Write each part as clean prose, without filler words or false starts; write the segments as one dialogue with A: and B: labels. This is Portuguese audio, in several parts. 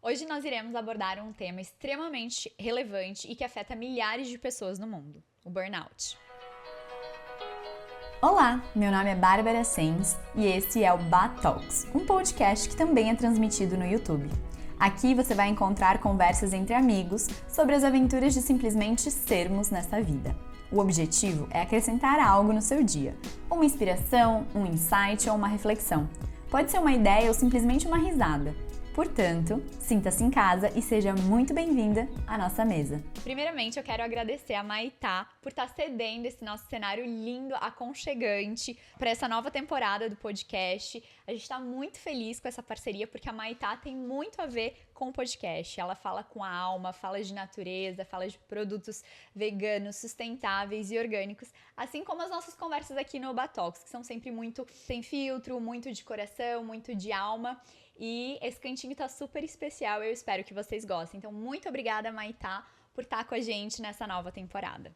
A: Hoje nós iremos abordar um tema extremamente relevante e que afeta milhares de pessoas no mundo, o burnout.
B: Olá, meu nome é Bárbara Sens e esse é o Bat Talks, um podcast que também é transmitido no YouTube. Aqui você vai encontrar conversas entre amigos sobre as aventuras de simplesmente sermos nessa vida. O objetivo é acrescentar algo no seu dia, uma inspiração, um insight ou uma reflexão. Pode ser uma ideia ou simplesmente uma risada. Portanto, sinta-se em casa e seja muito bem-vinda à nossa mesa.
A: Primeiramente, eu quero agradecer a Maitá por estar cedendo esse nosso cenário lindo, aconchegante para essa nova temporada do podcast. A gente está muito feliz com essa parceria porque a Maitá tem muito a ver com o podcast. Ela fala com a alma, fala de natureza, fala de produtos veganos, sustentáveis e orgânicos, assim como as nossas conversas aqui no Batox, que são sempre muito sem filtro, muito de coração, muito de alma. E esse cantinho tá super especial, eu espero que vocês gostem. Então, muito obrigada, Maitá, por estar com a gente nessa nova temporada.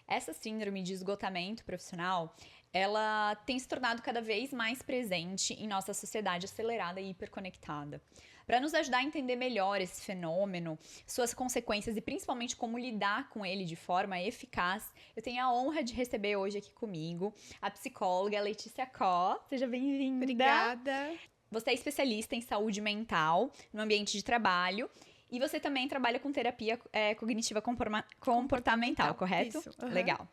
A: Essa síndrome de esgotamento profissional, ela tem se tornado cada vez mais presente em nossa sociedade acelerada e hiperconectada. Para nos ajudar a entender melhor esse fenômeno, suas consequências e principalmente como lidar com ele de forma eficaz, eu tenho a honra de receber hoje aqui comigo a psicóloga Letícia Có. Seja bem-vinda!
C: Obrigada!
A: Você é especialista em saúde mental no ambiente de trabalho e você também trabalha com terapia cognitiva comportamental, correto?
C: Isso. Uhum.
A: Legal.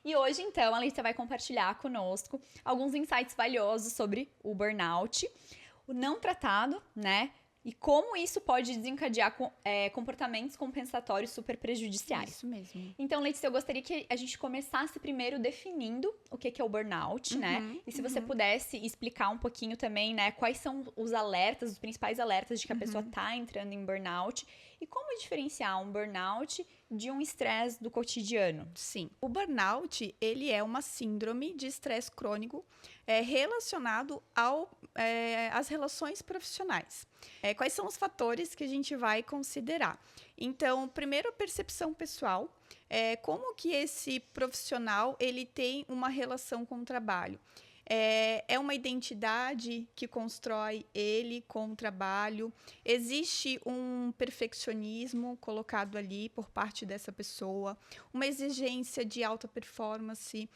A: E hoje, então, a Letícia vai compartilhar conosco alguns insights valiosos sobre o burnout, o não tratado, né? E como isso pode desencadear comportamentos compensatórios super prejudiciais.
C: Isso mesmo.
A: Então, Letícia, eu gostaria que a gente começasse primeiro definindo o que é o burnout, né? E se você pudesse explicar um pouquinho também, né? Quais são os alertas, os principais alertas de que a pessoa tá entrando em burnout e como diferenciar um burnout de um estresse do cotidiano.
C: Sim. O burnout, ele é uma síndrome de estresse crônico relacionado às relações profissionais. Quais são os fatores que a gente vai considerar? Então, primeiro, a percepção pessoal. Como que esse profissional ele tem uma relação com o trabalho? É uma identidade que constrói ele com o trabalho. Existe um perfeccionismo colocado ali por parte dessa pessoa, uma exigência de alta performance,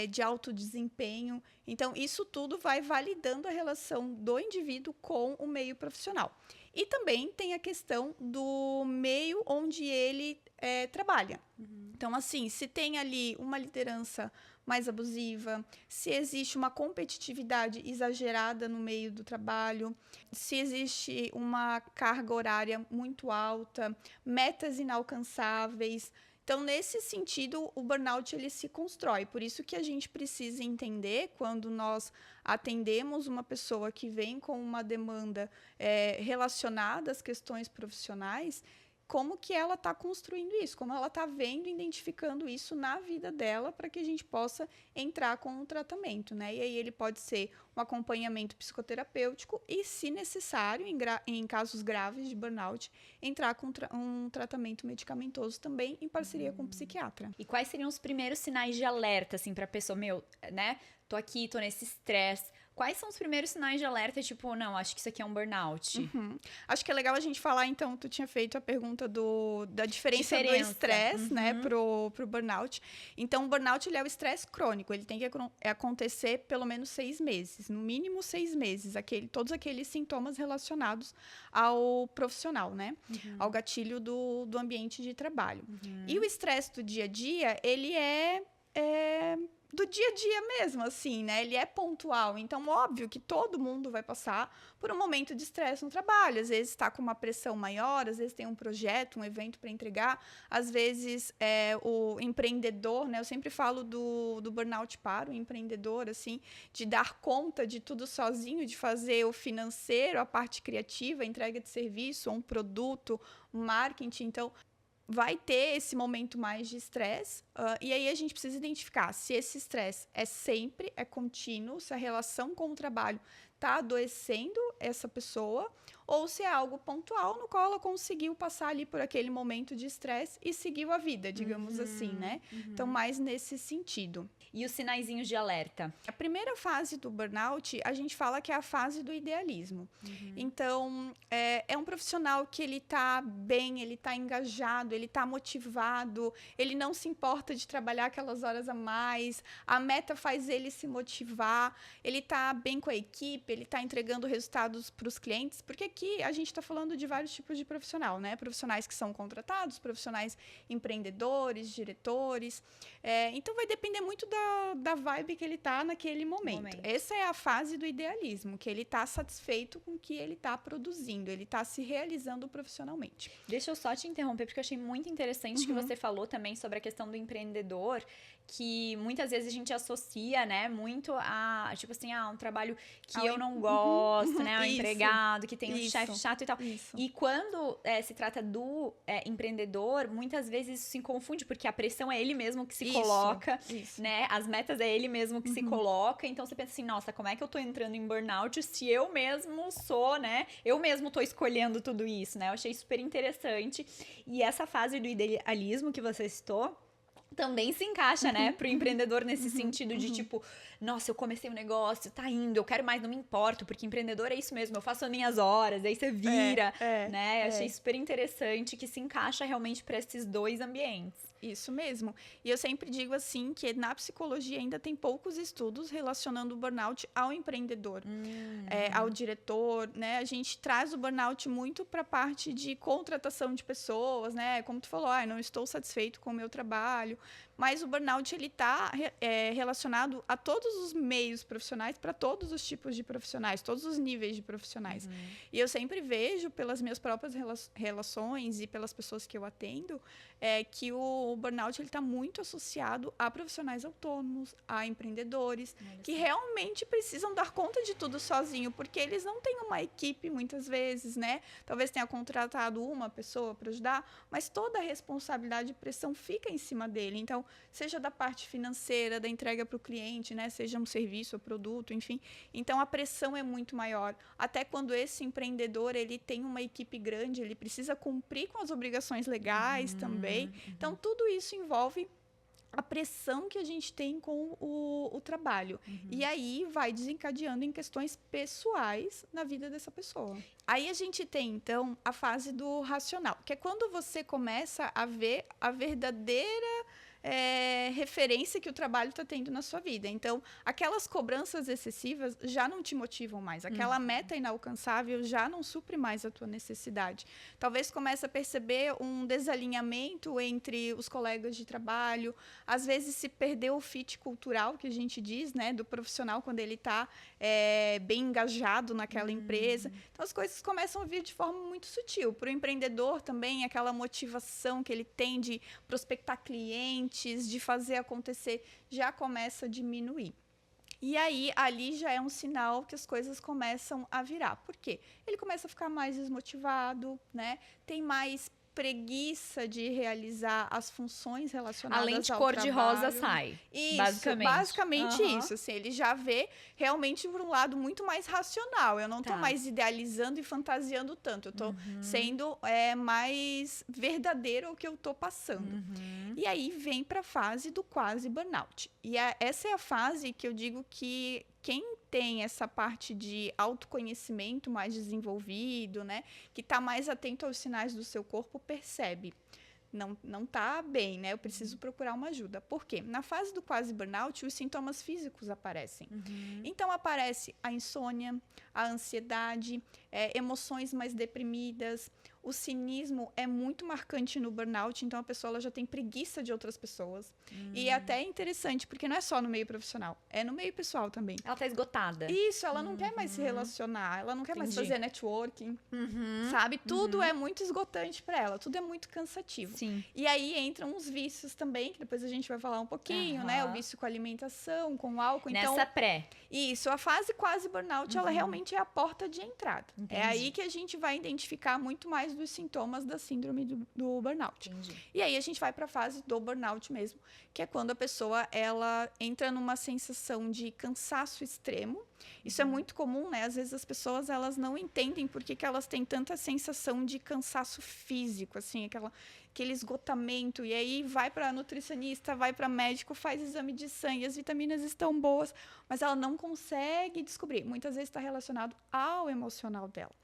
C: de alto desempenho. Então, isso tudo vai validando a relação do indivíduo com o meio profissional. E também tem a questão do meio onde ele trabalha. Então, assim, se tem ali uma liderança mais abusiva, se existe uma competitividade exagerada no meio do trabalho, se existe uma carga horária muito alta, metas inalcançáveis. Então, nesse sentido, o burnout ele se constrói. Por isso que a gente precisa entender quando nós atendemos uma pessoa que vem com uma demanda relacionada às questões profissionais, como que ela está construindo isso, como ela está vendo, identificando isso na vida dela para que a gente possa entrar com o tratamento, né? E aí ele pode ser um acompanhamento psicoterapêutico e, se necessário, em casos graves de burnout, entrar com um tratamento medicamentoso também em parceria com o psiquiatra.
A: E quais seriam os primeiros sinais de alerta, assim, pra pessoa, né? Tô aqui, tô nesse estresse. Quais são os primeiros sinais de alerta, tipo, não, acho que isso aqui é um burnout?
C: Acho que é legal a gente falar, então, tu tinha feito a pergunta da diferença do estresse, né, pro burnout. Então, o burnout, ele é o estresse crônico, ele tem que acontecer pelo menos 6 meses, no mínimo 6 meses, todos aqueles sintomas relacionados ao profissional, né, ao gatilho do ambiente de trabalho. E o estresse do dia a dia, ele é do dia a dia mesmo, assim, né? Ele é pontual. Então, óbvio que todo mundo vai passar por um momento de estresse no trabalho. Às vezes está com uma pressão maior, às vezes tem um projeto, um evento para entregar. Às vezes, o empreendedor, né? Eu sempre falo do burnout para o empreendedor, assim, de dar conta de tudo sozinho, de fazer o financeiro, a parte criativa, a entrega de serviço, um produto, um marketing. Então, vai ter esse momento mais de estresse, e aí a gente precisa identificar se esse estresse é contínuo, se a relação com o trabalho está adoecendo essa pessoa, ou se é algo pontual no qual ela conseguiu passar ali por aquele momento de estresse e seguiu a vida, digamos assim, né? Então, mais nesse sentido.
A: E os sinaizinhos de alerta?
C: A primeira fase do burnout, a gente fala que é a fase do idealismo. Então, é um profissional que ele está bem, ele está engajado, ele está motivado, ele não se importa de trabalhar aquelas horas a mais, a meta faz ele se motivar, ele está bem com a equipe, ele está entregando resultados para os clientes, porque aqui a gente está falando de vários tipos de profissional, né? Profissionais que são contratados, profissionais empreendedores, diretores. Então, vai depender muito da vibe que ele está naquele momento. Essa é a fase do idealismo, que ele está satisfeito com o que ele está produzindo, ele está se realizando profissionalmente.
A: Deixa eu só te interromper, porque eu achei muito interessante que você falou também sobre a questão do empreendedor, que muitas vezes a gente associa, né, muito a, tipo assim, um trabalho que eu não gosto, né, um empregado, que tem um chefe chato e tal. E quando se trata do empreendedor, muitas vezes isso se confunde, porque a pressão é ele mesmo que se coloca, né, as metas é ele mesmo que se coloca, então você pensa assim, nossa, como é que eu tô entrando em burnout se eu mesmo sou, né, eu mesmo tô escolhendo tudo isso, né, eu achei super interessante. E essa fase do idealismo que você citou, também se encaixa, né, pro empreendedor nesse sentido de tipo, nossa, eu comecei um negócio, tá indo, eu quero mais, não me importo, porque empreendedor é isso mesmo, eu faço as minhas horas, aí você vira, né, achei super interessante que se encaixa realmente para esses dois ambientes.
C: Isso mesmo. E eu sempre digo assim que na psicologia ainda tem poucos estudos relacionando o burnout ao empreendedor, ao diretor, né? A gente traz o burnout muito para a parte de contratação de pessoas, né? Como tu falou, não estou satisfeito com o meu trabalho, mas o burnout ele está relacionado a todos os meios profissionais, para todos os tipos de profissionais, todos os níveis de profissionais. E eu sempre vejo pelas minhas próprias relações e pelas pessoas que eu atendo, que o burnout está muito associado a profissionais autônomos, a empreendedores, que realmente precisam dar conta de tudo sozinho, porque eles não têm uma equipe muitas vezes, né? Talvez tenha contratado uma pessoa para ajudar, mas toda a responsabilidade e pressão fica em cima dele. Então, seja da parte financeira, da entrega para o cliente, né? Seja um serviço ou produto, enfim. Então, a pressão é muito maior. Até quando esse empreendedor ele tem uma equipe grande, ele precisa cumprir com as obrigações legais também. Então, tudo isso envolve a pressão que a gente tem com o trabalho. E aí vai desencadeando em questões pessoais na vida dessa pessoa. Aí a gente tem, então, a fase do racional, que é quando você começa a ver a verdadeira referência que o trabalho está tendo na sua vida. Então, aquelas cobranças excessivas já não te motivam mais. Aquela meta inalcançável já não supre mais a tua necessidade. Talvez comece a perceber um desalinhamento entre os colegas de trabalho. Às vezes, se perdeu o fit cultural, que a gente diz, né, do profissional, quando ele está bem engajado naquela empresa. Então, as coisas começam a vir de forma muito sutil. Para o empreendedor também, aquela motivação que ele tem de prospectar clientes, de fazer acontecer, já começa a diminuir. E aí, ali já é um sinal que as coisas começam a virar. Por quê? Ele começa a ficar mais desmotivado, né? Tem mais preguiça de realizar as funções relacionadas
A: além de
C: ao
A: cor
C: trabalho.
A: de rosa sai.
C: Isso,
A: basicamente
C: isso. Assim, ele já vê realmente por um lado muito mais racional. Eu não estou mais idealizando e fantasiando tanto. Eu estou sendo mais verdadeiro o que eu estou passando. E aí vem para a fase do quase burnout. E essa é a fase que eu digo que quem tem essa parte de autoconhecimento mais desenvolvido, né, que está mais atento aos sinais do seu corpo, percebe. Não está bem, né? Eu preciso procurar uma ajuda. Por quê? Na fase do quase burnout, os sintomas físicos aparecem. Então, aparece a insônia, a ansiedade, emoções mais deprimidas. O cinismo é muito marcante no burnout, então a pessoa ela já tem preguiça de outras pessoas. E é até interessante, porque não é só no meio profissional, é no meio pessoal também.
A: Ela está esgotada.
C: Isso, ela não quer mais se relacionar, ela não quer mais fazer networking, sabe? Tudo é muito esgotante para ela, tudo é muito cansativo.
A: Sim.
C: E aí entram os vícios também, que depois a gente vai falar um pouquinho, né? O vício com alimentação, com álcool.
A: Nessa
C: então,
A: pré.
C: Isso, a fase quase burnout, ela realmente é a porta de entrada. Entendi. É aí que a gente vai identificar muito mais dos sintomas da síndrome do burnout.
A: Entendi.
C: E aí a gente vai para a fase do burnout mesmo, que é quando a pessoa ela entra numa sensação de cansaço extremo, Isso é muito comum, né? Às vezes as pessoas, elas não entendem por que elas têm tanta sensação de cansaço físico, assim, aquele esgotamento. E aí vai para nutricionista, vai para médico, faz exame de sangue, as vitaminas estão boas, mas ela não consegue descobrir. Muitas vezes está relacionado ao emocional dela.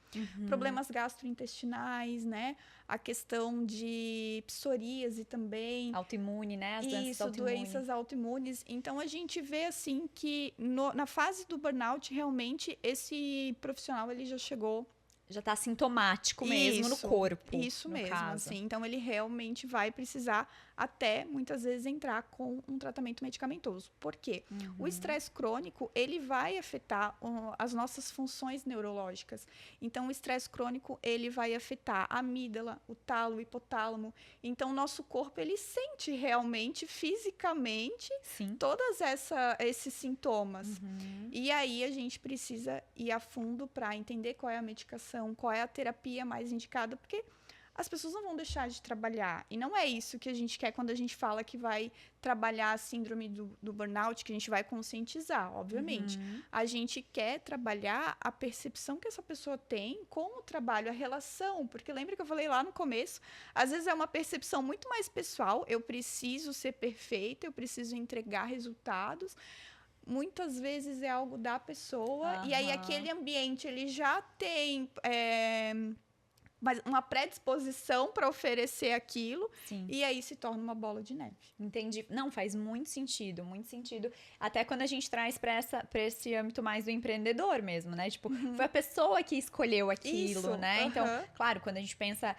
C: Problemas gastrointestinais, né? A questão de psoríase também.
A: Autoimune, né? As doenças autoimunes.
C: Doenças autoimunes. Então, a gente vê, assim, que na fase do burnout, realmente, esse profissional, ele já chegou...
A: Já está sintomático mesmo no corpo.
C: Isso mesmo, assim. Então, ele realmente vai precisar até, muitas vezes, entrar com um tratamento medicamentoso. Por quê? O estresse crônico, ele vai afetar as nossas funções neurológicas. Então, o estresse crônico, ele vai afetar a amígdala, o tálamo, o hipotálamo. Então, o nosso corpo, ele sente realmente, fisicamente, todos esses sintomas. E aí, a gente precisa ir a fundo para entender qual é a medicação, qual é a terapia mais indicada, porque as pessoas não vão deixar de trabalhar. E não é isso que a gente quer quando a gente fala que vai trabalhar a síndrome do burnout, que a gente vai conscientizar, obviamente. A gente quer trabalhar a percepção que essa pessoa tem com o trabalho, a relação. Porque lembra que eu falei lá no começo? Às vezes é uma percepção muito mais pessoal. Eu preciso ser perfeita, eu preciso entregar resultados. Muitas vezes é algo da pessoa. E aí aquele ambiente, ele já tem... mas uma predisposição para oferecer aquilo, e aí se torna uma bola de neve.
A: Entendi. Não, faz muito sentido, muito sentido. Até quando a gente traz para esse âmbito mais do empreendedor mesmo, né? Tipo, foi a pessoa que escolheu aquilo, né? Então, claro, quando a gente pensa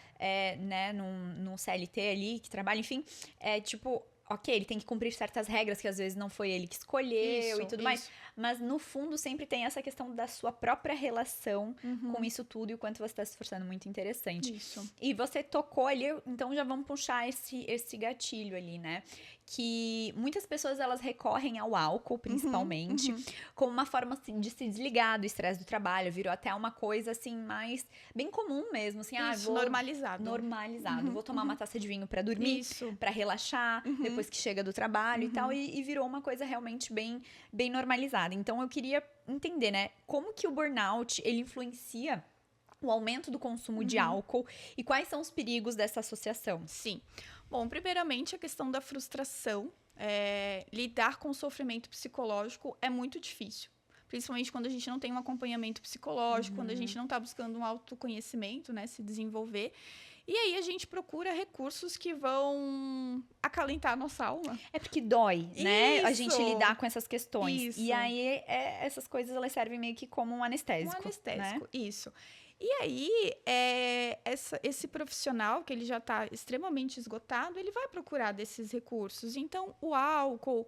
A: né, num CLT ali, que trabalha, enfim, é tipo... Ok, ele tem que cumprir certas regras que às vezes não foi ele que escolheu e tudo mais. Mas no fundo sempre tem essa questão da sua própria relação com isso tudo e o quanto você está se esforçando, muito interessante. E você tocou ali, então já vamos puxar esse gatilho ali, né? Que muitas pessoas elas recorrem ao álcool, principalmente, como uma forma assim, de se desligar do estresse do trabalho. Virou até uma coisa assim mais bem comum mesmo, assim, normalizado. Vou tomar uma taça de vinho para dormir, para relaxar, depois que chega do trabalho e tal, e virou uma coisa realmente bem normalizada. Então eu queria entender, né, como que o burnout ele influencia o aumento do consumo de álcool e quais são os perigos dessa associação?
C: Sim. Bom, primeiramente, a questão da frustração. Lidar com o sofrimento psicológico é muito difícil. Principalmente quando a gente não tem um acompanhamento psicológico, quando a gente não está buscando um autoconhecimento, né, se desenvolver. E aí a gente procura recursos que vão acalentar a nossa alma.
A: É porque dói, né? A gente lidar com essas questões. E aí essas coisas elas servem meio que como um anestésico. Né?
C: Isso. E aí, esse profissional, que ele já está extremamente esgotado, ele vai procurar desses recursos. Então, o álcool,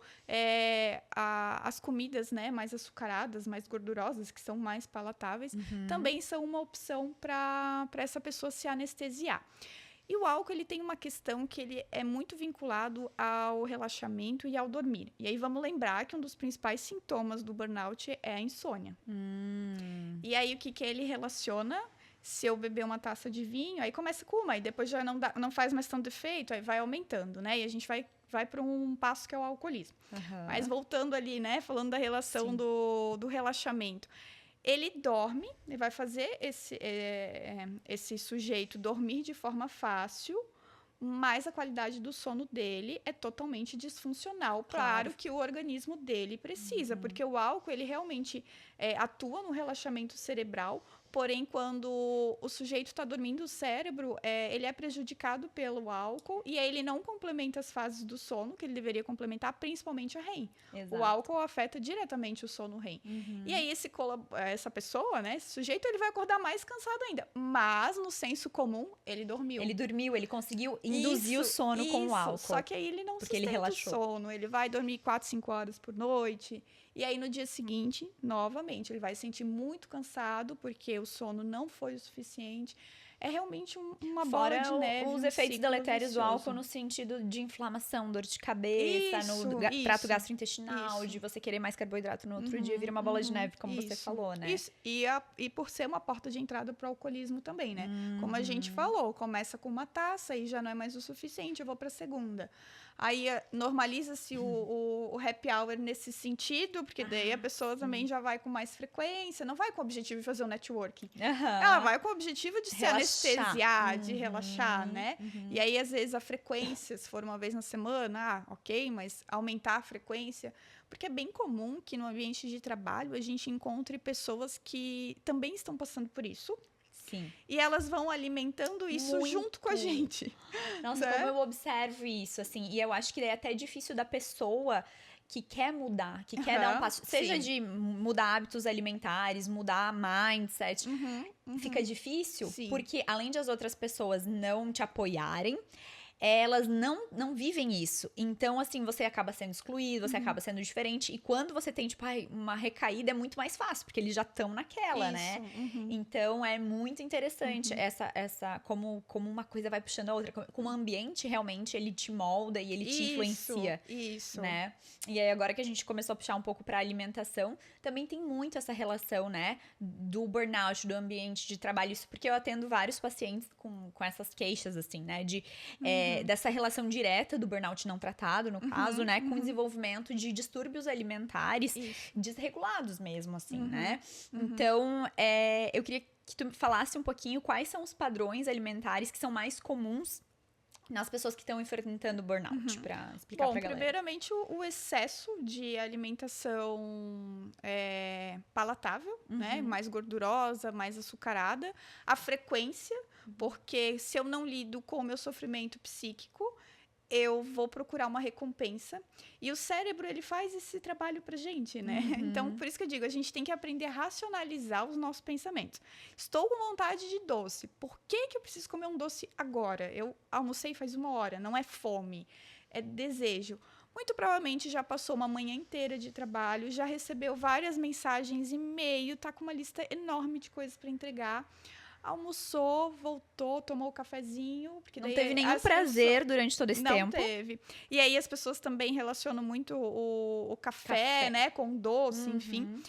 C: as comidas, né, mais açucaradas, mais gordurosas, que são mais palatáveis, também são uma opção para essa pessoa se anestesiar. E o álcool, ele tem uma questão que ele é muito vinculado ao relaxamento e ao dormir. E aí vamos lembrar que um dos principais sintomas do burnout é a insônia. E aí o que ele relaciona? Se eu beber uma taça de vinho, aí começa com uma, aí depois já não faz mais tanto efeito, aí vai aumentando, né? E a gente vai para um passo que é o alcoolismo. Mas voltando ali, né? Falando da relação do relaxamento. Ele dorme, ele vai fazer esse sujeito dormir de forma fácil, mas a qualidade do sono dele é totalmente disfuncional para o que o organismo dele precisa. Porque o álcool, ele realmente atua no relaxamento cerebral, porém, quando o sujeito está dormindo, o cérebro ele é prejudicado pelo álcool e aí ele não complementa as fases do sono, que ele deveria complementar, principalmente a REM. Exato. O álcool afeta diretamente o sono REM. E aí, essa pessoa, né, esse sujeito, ele vai acordar mais cansado ainda. Mas, no senso comum, ele dormiu.
A: Ele conseguiu induzir o sono com o álcool.
C: Só que aí ele não sustenta o sono. Ele vai dormir 4, 5 horas por noite. E aí, no dia seguinte, novamente, ele vai se sentir muito cansado, porque o sono não foi o suficiente. É realmente uma bola de neve.
A: Os efeitos deletérios do álcool no sentido de inflamação, dor de cabeça, no trato gastrointestinal, de você querer mais carboidrato no outro dia, vira uma bola de neve, como você falou, né?
C: Isso. E por ser uma porta de entrada para o alcoolismo também, né? Como a gente falou, começa com uma taça e já não é mais o suficiente, eu vou para a segunda. Aí normaliza-se o happy hour nesse sentido, porque daí a pessoa também já vai com mais frequência, não vai com o objetivo de fazer um networking.
A: Aham.
C: Ela vai com o objetivo de se
A: Relaxar.
C: anestesiar, de relaxar, né? E aí, às vezes, a frequência, se for uma vez na semana, ok, mas aumentar a frequência. Porque é bem comum que no ambiente de trabalho a gente encontre pessoas que também estão passando por isso.
A: Sim.
C: E elas vão alimentando isso
A: Muito.
C: junto com a gente.
A: Nossa,
C: Né?
A: como eu observo isso, assim, e eu acho que é até difícil da pessoa que quer mudar, que quer dar um
C: Aham,
A: passo, seja
C: sim.
A: de mudar hábitos alimentares, mudar mindset, fica difícil,
C: Sim.
A: porque além de as outras pessoas não te apoiarem, elas não vivem isso. Então, assim, você acaba sendo excluído, você acaba sendo diferente. E quando você tem, tipo, uma recaída, é muito mais fácil, porque eles já estão naquela, né? Então, é muito interessante essa como uma coisa vai puxando a outra. Como o ambiente, realmente, ele te molda e ele te influencia.
C: Isso.
A: Né? E aí, agora que a gente começou a puxar um pouco pra alimentação, também tem muito essa relação, né? Do burnout, do ambiente de trabalho. Isso porque eu atendo vários pacientes com essas queixas, assim, né? Dessa relação direta do burnout não tratado, no caso, né? Com o desenvolvimento de distúrbios alimentares desregulados mesmo, assim, né? Então, eu queria que tu me falasse um pouquinho quais são os padrões alimentares que são mais comuns nas pessoas que estão enfrentando burnout, pra explicar pra galera.
C: Primeiramente, o excesso de alimentação palatável, né? Mais gordurosa, mais açucarada. A frequência, porque se eu não lido com o meu sofrimento psíquico, eu vou procurar uma recompensa. E o cérebro, ele faz esse trabalho pra gente, né? Então, por isso que eu digo, a gente tem que aprender a racionalizar os nossos pensamentos. Estou com vontade de doce. Por que eu preciso comer um doce agora? Eu almocei faz 1 hora. Não é fome, é desejo. Muito provavelmente já passou uma manhã inteira de trabalho, já recebeu várias mensagens, e-mail, tá com uma lista enorme de coisas para entregar. Almoçou, voltou, tomou o cafezinho. Porque
A: Não
C: daí
A: teve nenhum
C: as
A: prazer durante todo esse
C: não
A: tempo.
C: teve. E aí as pessoas também relacionam muito o café, né? Com doce, enfim.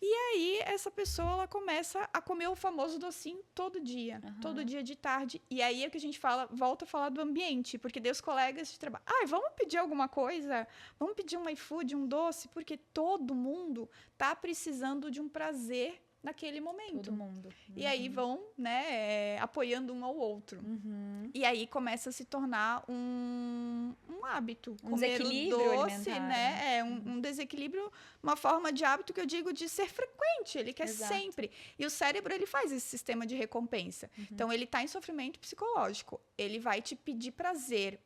C: E aí essa pessoa, ela começa a comer o famoso docinho todo dia. Todo dia de tarde. E aí é que a gente volta a falar do ambiente. Porque daí os colegas de trabalho... vamos pedir alguma coisa? Vamos pedir um iFood, um doce? Porque todo mundo tá precisando de um prazer naquele momento.
A: Todo mundo.
C: E aí vão, né, apoiando um ao outro. E aí começa a se tornar um hábito. Comer
A: desequilíbrio
C: o doce,
A: alimentar,
C: né? Um desequilíbrio, uma forma de hábito que eu digo de ser frequente. Ele quer
A: Exato.
C: sempre. E o cérebro, ele faz esse sistema de recompensa. Então, ele está em sofrimento psicológico. Ele vai te pedir prazer,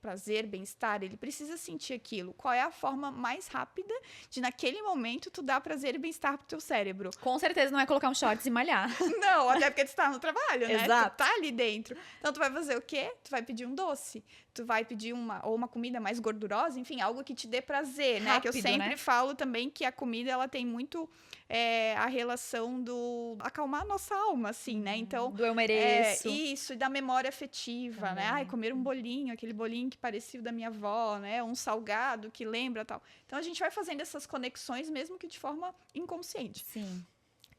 C: bem-estar. Ele precisa sentir aquilo. Qual é a forma mais rápida de, naquele momento, tu dar prazer e bem-estar pro teu cérebro?
A: Com certeza não é colocar um shorts e malhar.
C: Não, até porque tu está no trabalho, né?
A: Exato.
C: Tu tá ali dentro. Então, tu vai fazer o quê? Tu vai pedir um doce. Tu vai pedir uma comida mais gordurosa, enfim, algo que te dê prazer, né? Que eu
A: Rápido,
C: sempre
A: né?
C: falo também que a comida, ela tem muito a relação do acalmar a nossa alma, assim, né? Então,
A: Do eu mereço.
C: isso, e da memória afetiva, né? Ai, comer um bolinho, aquele bolinho que parecia o da minha avó, né? Um salgado que lembra tal. Então, a gente vai fazendo essas conexões, mesmo que de forma inconsciente.
A: Sim.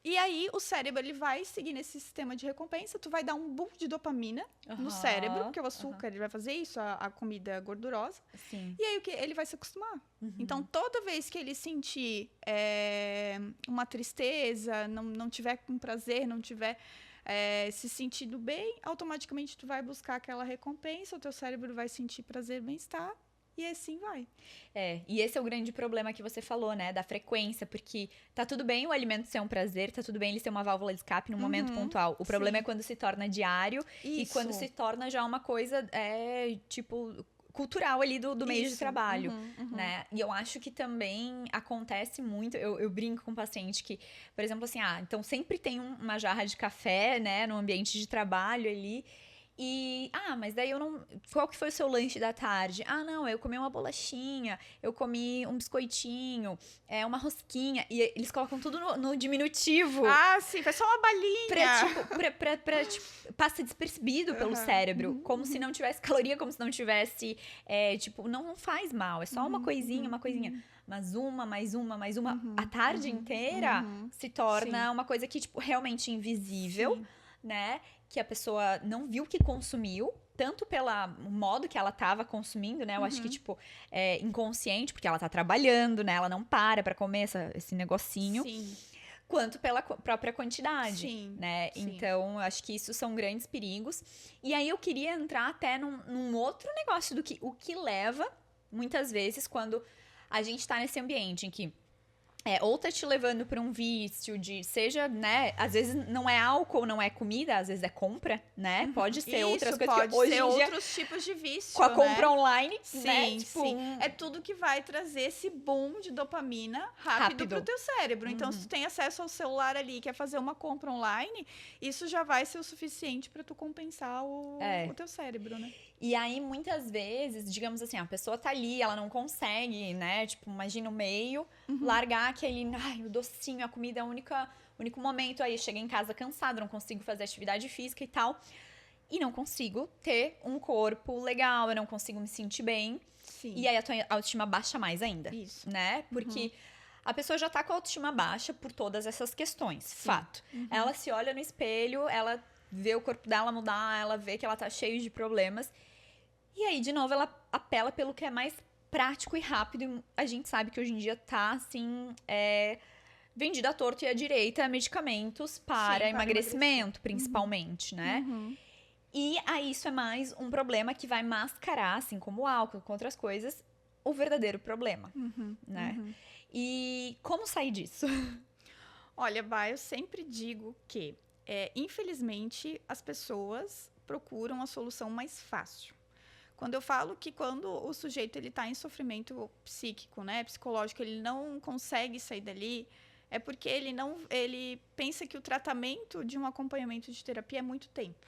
C: E aí, o cérebro, ele vai seguir nesse sistema de recompensa, tu vai dar um boom de dopamina no cérebro, porque o açúcar, ele vai fazer isso, a comida gordurosa.
A: Sim.
C: E aí, o que? Ele vai se acostumar. Então, toda vez que ele sentir uma tristeza, não tiver com prazer, não tiver se sentindo bem, automaticamente tu vai buscar aquela recompensa, o teu cérebro vai sentir prazer, bem-estar, e assim vai.
A: E esse é o grande problema que você falou, né? Da frequência, porque tá tudo bem o alimento ser um prazer, tá tudo bem ele ser uma válvula de escape num momento pontual. O problema é quando se torna diário e quando se torna já uma coisa, tipo, cultural ali do meio de trabalho, né? E eu acho que também acontece muito, eu brinco com o paciente que, por exemplo, assim, então sempre tem uma jarra de café, né? No ambiente de trabalho ali. E, mas daí eu não... Qual que foi o seu lanche da tarde? Não, eu comi uma bolachinha, eu comi um biscoitinho, uma rosquinha. E eles colocam tudo no diminutivo.
C: Sim, foi só uma balinha.
A: Pra passa despercebido pelo cérebro. Como se não tivesse caloria, como se não tivesse... não faz mal, é só uma coisinha, uma coisinha. Mas mais uma, a tarde inteira se torna uma coisa que, tipo, realmente invisível, né? Que a pessoa não viu que consumiu, tanto pelo modo que ela tava consumindo, né? Eu acho que, tipo, é inconsciente, porque ela tá trabalhando, né? Ela não para comer esse negocinho.
C: Sim.
A: Quanto pela própria quantidade,
C: Sim,
A: né?
C: sim.
A: Então, eu acho que isso são grandes perigos. E aí, eu queria entrar até num outro negócio o que leva, muitas vezes, quando a gente tá nesse ambiente em que ou tá te levando pra um vício seja, né, às vezes não é álcool, não é comida, às vezes é compra, né? Pode ser outras coisas
C: pode
A: que hoje
C: ser
A: em dia,
C: outros tipos de vício,
A: com a
C: né?
A: compra online,
C: Sim,
A: né? Tipo,
C: sim. É tudo que vai trazer esse boom de dopamina rápido pro teu cérebro. Então, se tu tem acesso ao celular ali e quer fazer uma compra online, isso já vai ser o suficiente pra tu compensar o teu cérebro, né?
A: E aí, muitas vezes, digamos assim, a pessoa tá ali, ela não consegue, né? Tipo, imagina o meio, largar aquele, o docinho, a comida é o único momento. Aí, chega em casa cansado, não consigo fazer atividade física e tal. E não consigo ter um corpo legal, eu não consigo me sentir bem.
C: Sim.
A: E aí, a tua autoestima baixa mais ainda.
C: Isso.
A: Né? Porque a pessoa já tá com a autoestima baixa por todas essas questões. Sim. Fato. Ela se olha no espelho, ela vê o corpo dela mudar, ela vê que ela tá cheia de problemas. E aí, de novo, ela apela pelo que é mais prático e rápido. E a gente sabe que hoje em dia tá, assim, vendido à torta e à direita medicamentos para emagrecimento, principalmente, né? E aí, isso é mais um problema que vai mascarar, assim como o álcool, com outras coisas, o verdadeiro problema, né? E como sair disso?
C: Olha, eu sempre digo que, infelizmente, as pessoas procuram a solução mais fácil. Quando eu falo que quando o sujeito ele tá em sofrimento psíquico, né, psicológico, ele não consegue sair dali, é porque ele pensa que o tratamento de um acompanhamento de terapia é muito tempo.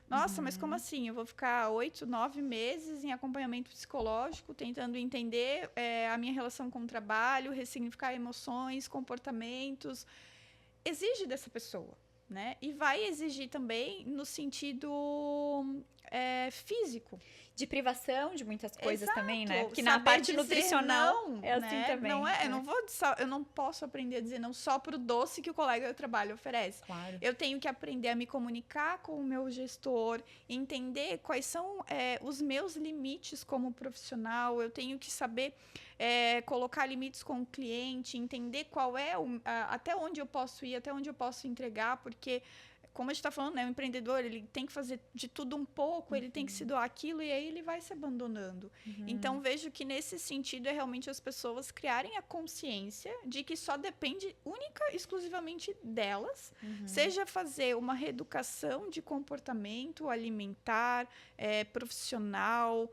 C: Nossa, mas como assim? Eu vou ficar 8, 9 meses em acompanhamento psicológico, tentando entender a minha relação com o trabalho, ressignificar emoções, comportamentos. Exige dessa pessoa, né? E vai exigir também no sentido físico.
A: De privação de muitas coisas também, né? Porque
C: Saber
A: na parte
C: dizer
A: nutricional
C: não,
A: é assim
C: né?
A: também.
C: Eu não posso aprender a dizer não só pro doce que o colega do trabalho oferece.
A: Claro.
C: Eu tenho que aprender a me comunicar com o meu gestor, entender quais são os meus limites como profissional. Eu tenho que saber colocar limites com o cliente, entender qual é até onde eu posso ir, até onde eu posso entregar, porque como a gente está falando, né, o empreendedor ele tem que fazer de tudo um pouco, ele tem que se doar aquilo e aí ele vai se abandonando. Então, vejo que nesse sentido é realmente as pessoas criarem a consciência de que só depende única e exclusivamente delas, seja fazer uma reeducação de comportamento alimentar, profissional,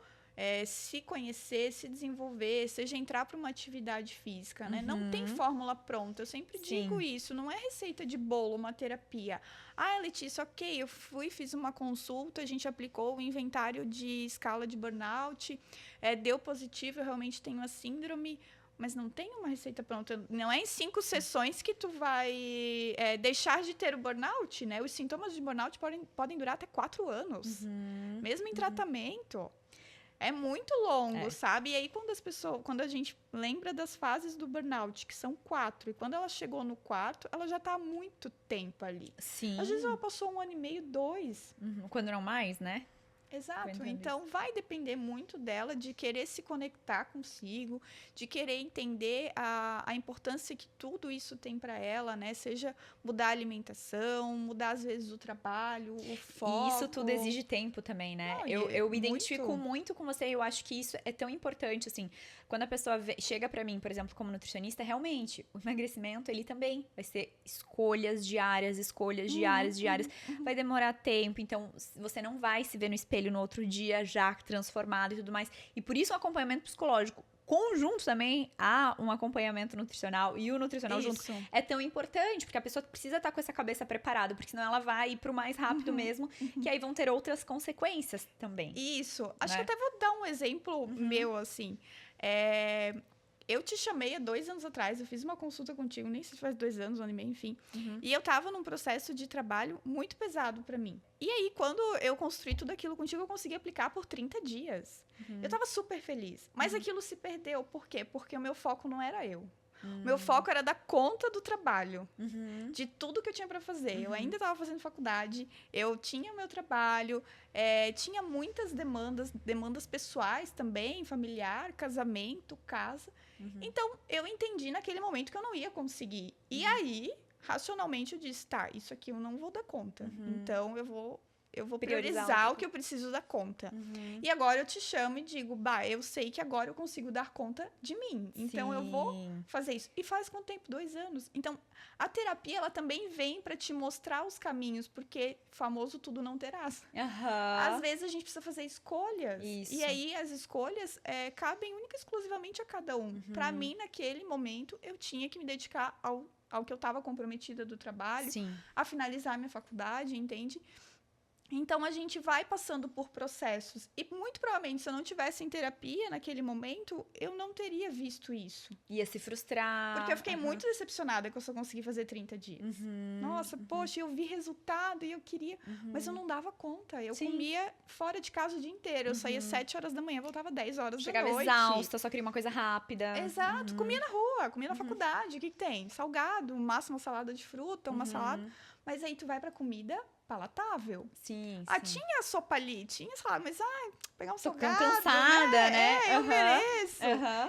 C: se conhecer, se desenvolver, seja entrar para uma atividade física, né? Não tem fórmula pronta. Eu sempre digo isso. Não é receita de bolo, uma terapia. Letícia, ok, eu fiz uma consulta, a gente aplicou o inventário de escala de burnout, deu positivo, eu realmente tenho a síndrome, mas não tem uma receita pronta. Não é em 5 sessões que tu vai deixar de ter o burnout, né? Os sintomas de burnout podem durar até 4 anos, mesmo em tratamento. É muito longo, sabe? E aí, quando a gente lembra das fases do burnout, que são 4, e quando ela chegou no 4, ela já tá há muito tempo ali.
A: Sim.
C: Às vezes ela passou 1 ano e meio, 2.
A: Quando não mais, né?
C: Exato. Então, vai depender muito dela de querer se conectar consigo, de querer entender a importância que tudo isso tem para ela, né? Seja mudar a alimentação, mudar, às vezes, o trabalho, o foco.
A: E isso tudo exige tempo também, né?
C: Não,
A: eu
C: muito.
A: identifico muito com você e eu acho que isso é tão importante, assim. Quando a pessoa chega pra mim, por exemplo, como nutricionista, realmente, o emagrecimento, ele também vai ser escolhas diárias. Vai demorar tempo, então você não vai se ver no espelho no outro dia já transformado e tudo mais. E por isso o acompanhamento psicológico conjunto também há um acompanhamento nutricional e o nutricional junto é tão importante, porque a pessoa precisa estar com essa cabeça preparada, porque senão ela vai ir pro mais rápido mesmo, que aí vão ter outras consequências também.
C: Isso. Acho que até vou dar um exemplo meu, assim. Eu te chamei há 2 anos atrás, eu fiz uma consulta contigo, nem sei se faz 2 anos, 1 ano e meio, enfim. E eu tava num processo de trabalho muito pesado pra mim. E aí, quando eu construí tudo aquilo contigo, eu consegui aplicar por 30 dias. Eu tava super feliz. Mas aquilo se perdeu. Por quê? Porque o meu foco não era eu. O meu foco era dar conta do trabalho, de tudo que eu tinha para fazer. Eu ainda estava fazendo faculdade, eu tinha o meu trabalho, tinha muitas demandas pessoais também, familiar, casamento, casa. Então, eu entendi naquele momento que eu não ia conseguir. E aí, racionalmente, eu disse, tá, isso aqui eu não vou dar conta. Então, eu vou priorizar o que eu preciso dar conta. E agora eu te chamo e digo, eu sei que agora eu consigo dar conta de mim. Então, eu vou fazer isso. E faz quanto tempo? 2 anos. Então, a terapia, ela também vem para te mostrar os caminhos, porque famoso tudo não terás. Às vezes, a gente precisa fazer escolhas.
A: Isso.
C: E aí, as escolhas cabem única e exclusivamente a cada um. Para mim, naquele momento, eu tinha que me dedicar ao que eu estava comprometida do trabalho, a finalizar a minha faculdade, entende? Então, a gente vai passando por processos. E, muito provavelmente, se eu não tivesse em terapia naquele momento, eu não teria visto isso.
A: Ia se frustrar.
C: Porque eu fiquei muito decepcionada que eu só consegui fazer 30 dias. Nossa, poxa, eu vi resultado e eu queria... Mas eu não dava conta. Eu comia fora de casa o dia inteiro. Eu saía 7 horas da manhã, voltava 10 horas da noite.
A: Chegava exausta, só queria uma coisa rápida.
C: Exato. Comia na rua, comia na faculdade. O que tem? Salgado, máximo uma salada de fruta, uma salada. Mas aí tu vai pra comida... palatável.
A: Sim.
C: Tinha a sopa ali, tinha salada, mas pegar um
A: Tô
C: salgado,
A: cansada, né?
C: Eu mereço.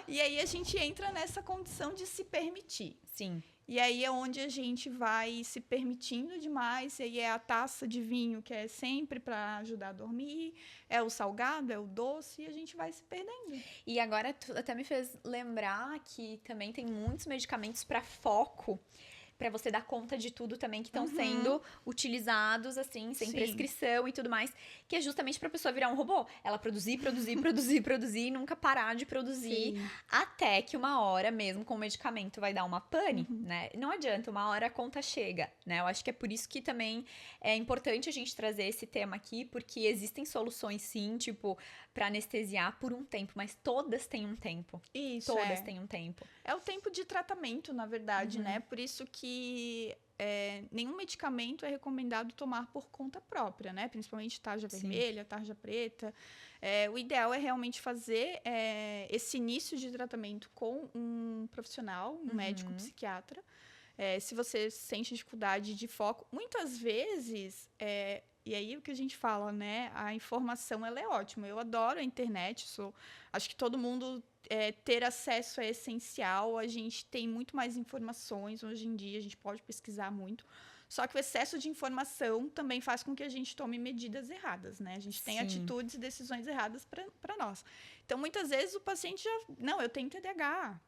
C: E aí a gente entra nessa condição de se permitir.
A: Sim.
C: E aí é onde a gente vai se permitindo demais, e aí é a taça de vinho que é sempre para ajudar a dormir, é o salgado, é o doce, e a gente vai se perdendo.
A: E agora tu até me fez lembrar que também tem muitos medicamentos para foco, para você dar conta de tudo também que estão sendo utilizados, assim, sem prescrição e tudo mais, que é justamente pra pessoa virar um robô. Ela produzir e nunca parar de produzir, até que uma hora mesmo com o medicamento vai dar uma pane, né? Não adianta, uma hora a conta chega, né? Eu acho que é por isso que também é importante a gente trazer esse tema aqui, porque existem soluções sim, tipo, pra anestesiar por um tempo, mas todas têm um tempo.
C: Isso,
A: Todas têm um tempo.
C: É o tempo de tratamento, na verdade, né? Por isso que nenhum medicamento é recomendado tomar por conta própria, né? Principalmente tarja vermelha, tarja preta. O ideal é realmente fazer esse início de tratamento com um profissional, um médico, psiquiatra. Se você sente dificuldade de foco, muitas vezes... E aí, o que a gente fala, né? A informação, ela é ótima. Eu adoro a internet. Acho que todo mundo ter acesso é essencial. A gente tem muito mais informações hoje em dia. A gente pode pesquisar muito. Só que o excesso de informação também faz com que a gente tome medidas erradas, né? A gente tem atitudes e decisões erradas para nós. Então, muitas vezes, o paciente já... Não, eu tenho TDAH.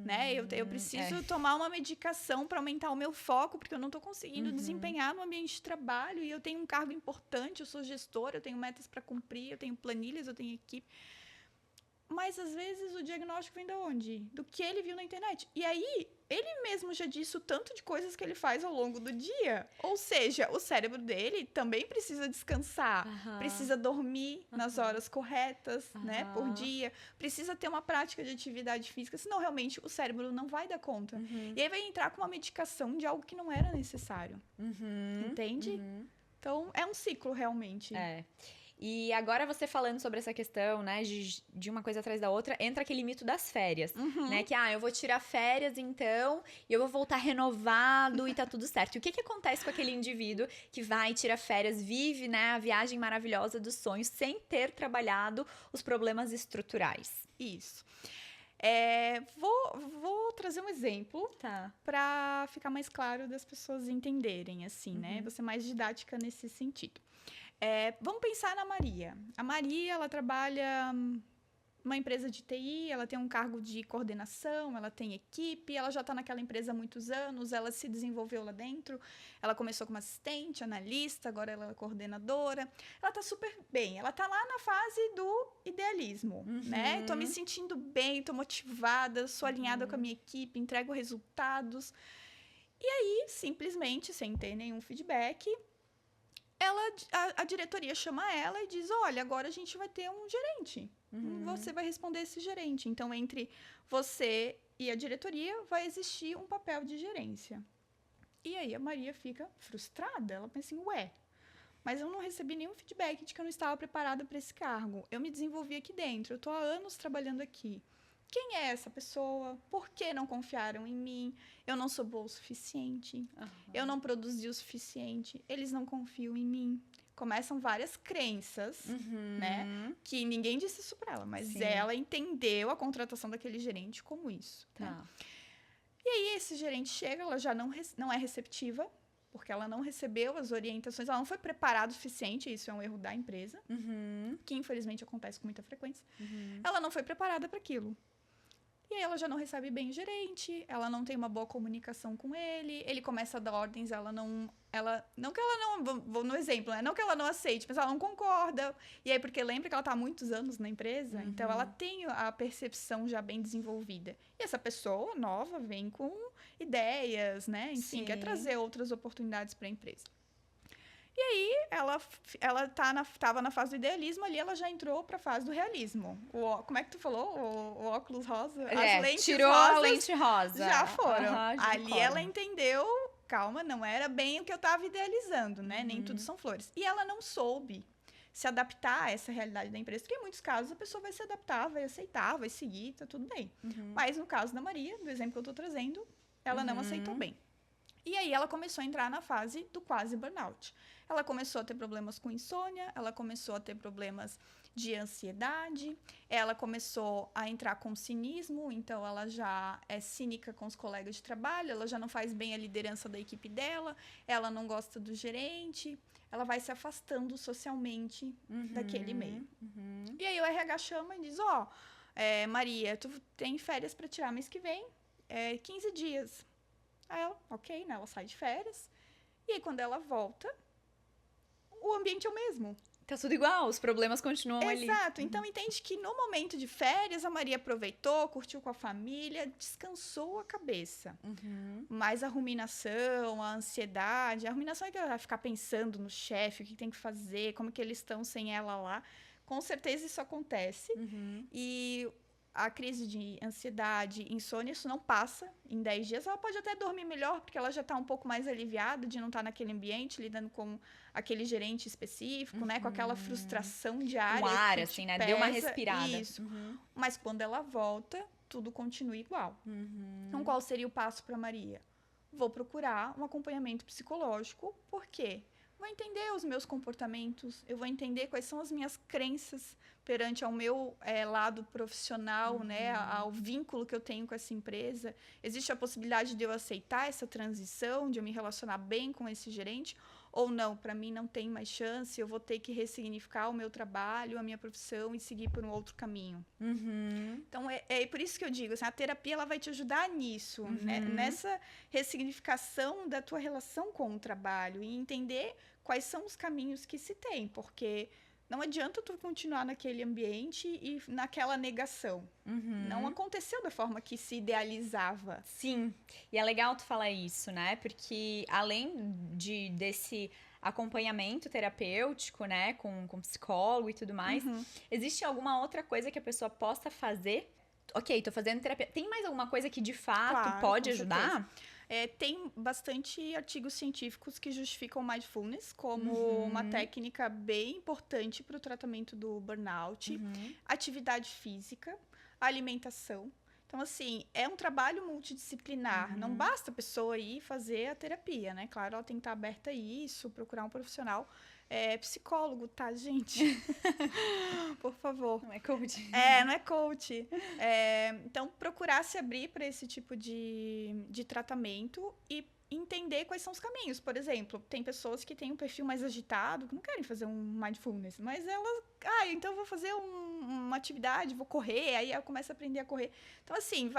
C: Né? Eu preciso tomar uma medicação para aumentar o meu foco, porque eu não estou conseguindo desempenhar no ambiente de trabalho, e eu tenho um cargo importante, eu sou gestora, eu tenho metas para cumprir, eu tenho planilhas, eu tenho equipe. Mas, às vezes, o diagnóstico vem de onde? Do que ele viu na internet. E aí, ele mesmo já disse o tanto de coisas que ele faz ao longo do dia. Ou seja, o cérebro dele também precisa descansar, precisa dormir nas horas corretas, né, por dia, precisa ter uma prática de atividade física, senão realmente o cérebro não vai dar conta. E aí vai entrar com uma medicação de algo que não era necessário. Entende? Então, é um ciclo, realmente.
A: E agora você falando sobre essa questão, né, de uma coisa atrás da outra, entra aquele mito das férias, né, que, eu vou tirar férias então, e eu vou voltar renovado e tá tudo certo. E o que acontece com aquele indivíduo que vai, tira férias, vive, né, a viagem maravilhosa dos sonhos, sem ter trabalhado os problemas estruturais?
C: Isso. Vou trazer um exemplo para ficar mais claro das pessoas entenderem, assim, né, vou ser mais didática nesse sentido. Vamos pensar na Maria. A Maria, ela trabalha numa empresa de TI, ela tem um cargo de coordenação, ela tem equipe, ela já está naquela empresa há muitos anos, ela se desenvolveu lá dentro, ela começou como assistente, analista, agora ela é coordenadora. Ela está super bem, ela está lá na fase do idealismo, né? Estou me sentindo bem, estou motivada, sou alinhada com a minha equipe, entrego resultados. E aí, simplesmente, sem ter nenhum feedback... a diretoria chama ela e diz, olha, agora a gente vai ter um gerente. Você vai responder esse gerente. Então, entre você e a diretoria, vai existir um papel de gerência. E aí, a Maria fica frustrada. Ela pensa assim, mas eu não recebi nenhum feedback de que eu não estava preparada para esse cargo. Eu me desenvolvi aqui dentro. Eu estou há anos trabalhando aqui. quem é essa pessoa? Por que não confiaram em mim? Eu não sou boa o suficiente. Eu não produzi o suficiente. Eles não confiam em mim. Começam várias crenças, né? Que ninguém disse isso pra ela, mas ela entendeu a contratação daquele gerente como isso. Né? E aí esse gerente chega, ela já não é receptiva, porque ela não recebeu as orientações, ela não foi preparada o suficiente, isso é um erro da empresa, que infelizmente acontece com muita frequência. Ela não foi preparada para aquilo. E aí ela já não recebe bem o gerente, ela não tem uma boa comunicação com ele começa a dar ordens, não que ela não, vou no exemplo, né? Não que ela não aceite, mas ela não concorda. E aí, porque lembra que ela está há muitos anos na empresa, então ela tem a percepção já bem desenvolvida. E essa pessoa nova vem com ideias, né? Enfim, quer trazer outras oportunidades para a empresa. E aí, ela tava na fase do idealismo, ali ela já entrou para a fase do realismo. Como é que tu falou? O óculos rosa? As lentes
A: tirou
C: rosas
A: a lente rosa.
C: Já foram.
A: Já
C: ali
A: concordo.
C: ela entendeu, calma, não era bem o que eu estava idealizando, né? Nem tudo são flores. E ela não soube se adaptar a essa realidade da empresa, porque em muitos casos a pessoa vai se adaptar, vai aceitar, vai seguir, tá tudo bem. Mas no caso da Maria, do exemplo que eu estou trazendo, ela não aceitou bem. E aí ela começou a entrar na fase do quase burnout. Ela começou a ter problemas com insônia, ela começou a ter problemas de ansiedade, ela começou a entrar com cinismo, então ela já é cínica com os colegas de trabalho, ela já não faz bem a liderança da equipe dela, ela não gosta do gerente, ela vai se afastando socialmente daquele meio. E aí o RH chama e diz, Maria, tu tem férias para tirar mês que vem, 15 dias. Aí ela, ok, né? Ela sai de férias. E aí, quando ela volta, o ambiente é o mesmo.
A: Tá tudo igual, os problemas continuam ali.
C: Exato. Então, entende que no momento de férias, a Maria aproveitou, curtiu com a família, descansou a cabeça. Mas a ruminação, a ansiedade... A ruminação é que ela vai ficar pensando no chefe, o que tem que fazer, como que eles estão sem ela lá. Com certeza isso acontece. E... a crise de ansiedade, insônia, isso não passa em 10 dias. Ela pode até dormir melhor, porque ela já está um pouco mais aliviada de não estar naquele ambiente, lidando com aquele gerente específico, né? Com aquela frustração diária.
A: Um ar, assim, né? Deu uma respirada.
C: Isso. Mas quando ela volta, tudo continua igual. Então, qual seria o passo para Maria? Vou procurar um acompanhamento psicológico. Por quê? Vou entender os meus comportamentos, eu vou entender quais são as minhas crenças perante ao meu lado profissional, né, ao vínculo que eu tenho com essa empresa. Existe a possibilidade de eu aceitar essa transição, de eu me relacionar bem com esse gerente, ou não, para mim não tem mais chance, eu vou ter que ressignificar o meu trabalho, a minha profissão e seguir por um outro caminho. Então, é por isso que eu digo, assim, a terapia ela vai te ajudar nisso, né, nessa ressignificação da tua relação com o trabalho e entender quais são os caminhos que se tem, porque não adianta tu continuar naquele ambiente e naquela negação. Não aconteceu da forma que se idealizava.
A: Sim, e é legal tu falar isso, né? Porque além desse acompanhamento terapêutico, né? Com psicólogo e tudo mais, existe alguma outra coisa que a pessoa possa fazer? Ok, tô fazendo terapia. Tem mais alguma coisa que de fato pode ajudar?
C: Tem bastante artigos científicos que justificam o mindfulness como uma técnica bem importante para o tratamento do burnout. Atividade física, alimentação. Então, assim, é um trabalho multidisciplinar. Não basta a pessoa ir fazer a terapia, né? Claro, ela tem que estar aberta a isso, procurar um profissional. Psicólogo, tá, gente? Por favor.
A: Não é coach.
C: Não é coach. Então, procurar se abrir para esse tipo de tratamento e entender quais são os caminhos. Por exemplo, tem pessoas que têm um perfil mais agitado, que não querem fazer um mindfulness, mas elas... então eu vou fazer uma atividade, vou correr, aí eu começo a aprender a correr. Então, assim,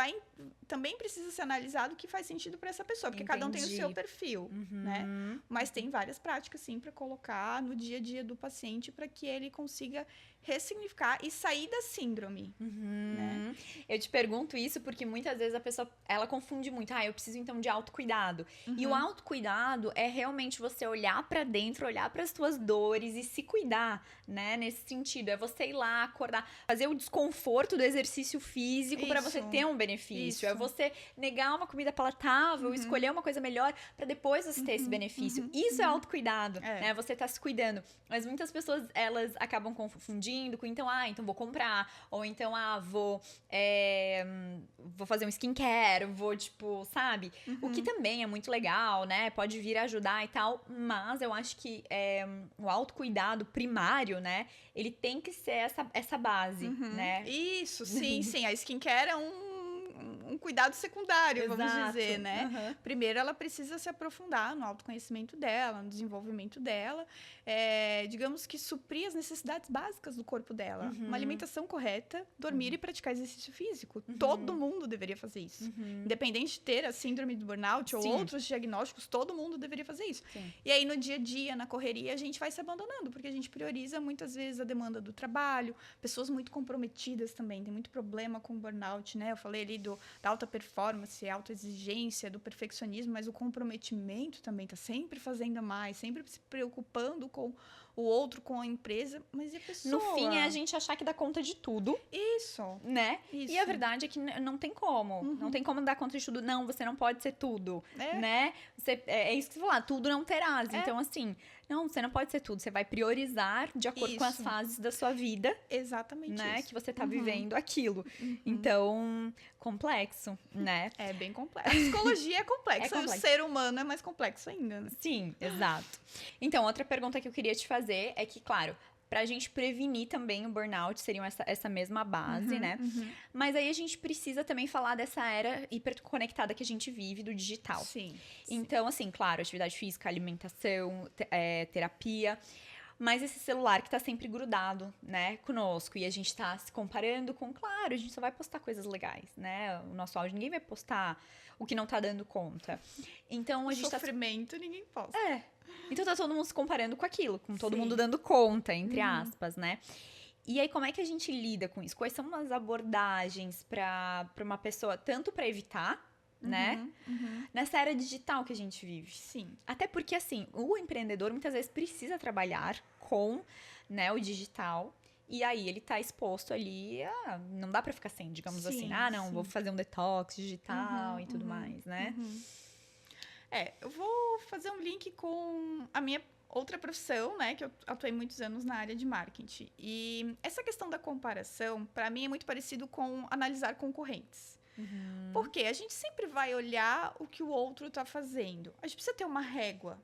C: também precisa ser analisado o que faz sentido para essa pessoa, porque cada um tem o seu perfil, né? Mas tem várias práticas, sim, para colocar no dia a dia do paciente para que ele consiga ressignificar e sair da síndrome, né?
A: Eu te pergunto isso porque muitas vezes a pessoa, ela confunde muito. Eu preciso então de autocuidado. E o autocuidado é realmente você olhar pra dentro, olhar pras tuas dores e se cuidar, né? Nesse sentido, é você ir lá, acordar, fazer o desconforto do exercício físico pra você ter um benefício. É você negar uma comida palatável, escolher uma coisa melhor pra depois você ter esse benefício. Isso é autocuidado, né? Você tá se cuidando. Mas muitas pessoas, elas acabam confundindo com, então vou comprar. Ou então, vou fazer um skincare, vou, tipo, sabe? O que também é muito legal, né? Pode vir ajudar e tal. Mas eu acho que o autocuidado primário, né? Ele tem que ser essa base, né?
C: Isso, sim. A skincare é um cuidado secundário, vamos dizer, né? Primeiro, ela precisa se aprofundar no autoconhecimento dela, no desenvolvimento dela. Digamos que suprir as necessidades básicas do corpo dela. Uma alimentação correta, dormir e praticar exercício físico. Todo mundo deveria fazer isso. Independente de ter a síndrome do burnout ou outros diagnósticos, todo mundo deveria fazer isso. E aí, no dia a dia, na correria, a gente vai se abandonando, porque a gente prioriza muitas vezes a demanda do trabalho. Pessoas muito comprometidas também, tem muito problema com o burnout, né? Eu falei ali da alta performance, alta exigência, do perfeccionismo, mas o comprometimento também tá sempre fazendo mais, sempre se preocupando com o outro, com a empresa, mas e a pessoa?
A: No fim, é a gente achar que dá conta de tudo.
C: Isso.
A: Né? Isso. E a verdade é que não tem como. Não tem como dar conta de tudo. Não, você não pode ser tudo. Né? É isso que você falou, tudo não terás. Então, assim, não, você não pode ser tudo. Você vai priorizar de acordo com as fases da sua vida.
C: Exatamente,
A: né?
C: isso.
A: Que você tá vivendo aquilo. Então, complexo, né?
C: É bem complexo. A psicologia é complexa. E o ser humano é mais complexo ainda, né?
A: Sim, exato. Então, outra pergunta que eu queria te fazer é que, claro, pra gente prevenir também o burnout, seriam essa mesma base, né? Mas aí a gente precisa também falar dessa era hiperconectada que a gente vive, do digital.
C: Sim.
A: Então, assim, claro, atividade física, alimentação, terapia. Mas esse celular que tá sempre grudado, né, conosco. E a gente tá se comparando com, claro, a gente só vai postar coisas legais, né? O nosso áudio, ninguém vai postar o que não tá dando conta. Então, a gente
C: sofrimento, ninguém posta.
A: Então tá todo mundo se comparando com aquilo, com todo mundo dando conta, entre aspas, né? E aí, como é que a gente lida com isso? Quais são as abordagens pra uma pessoa, tanto pra evitar, né? Nessa era digital que a gente vive.
C: Sim.
A: Até porque, assim, o empreendedor muitas vezes precisa trabalhar com, né, o digital. E aí ele tá exposto ali não dá pra ficar sem, digamos assim. Vou fazer um detox digital e tudo mais, né?
C: Eu vou fazer um link com a minha outra profissão, né? Que eu atuei muitos anos na área de marketing. E essa questão da comparação, pra mim, é muito parecido com analisar concorrentes. Porque a gente sempre vai olhar o que o outro está fazendo. A gente precisa ter uma régua.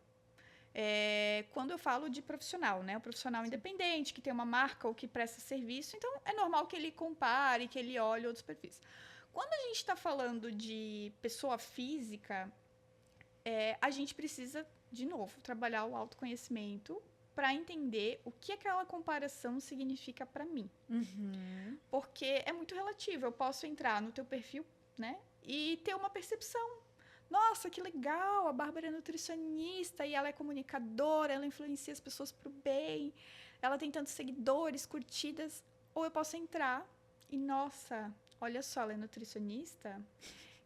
C: Quando eu falo de profissional, né? O profissional independente, que tem uma marca ou que presta serviço, então é normal que ele compare, que ele olhe outros perfis. Quando a gente está falando de pessoa física, a gente precisa, de novo, trabalhar o autoconhecimento para entender o que aquela comparação significa para mim. Porque é muito relativo. Eu posso entrar no teu perfil, né? E ter uma percepção. Nossa, que legal, a Bárbara é nutricionista e ela é comunicadora, ela influencia as pessoas pro bem, ela tem tantos seguidores, curtidas. Ou eu posso entrar e, nossa, olha só, ela é nutricionista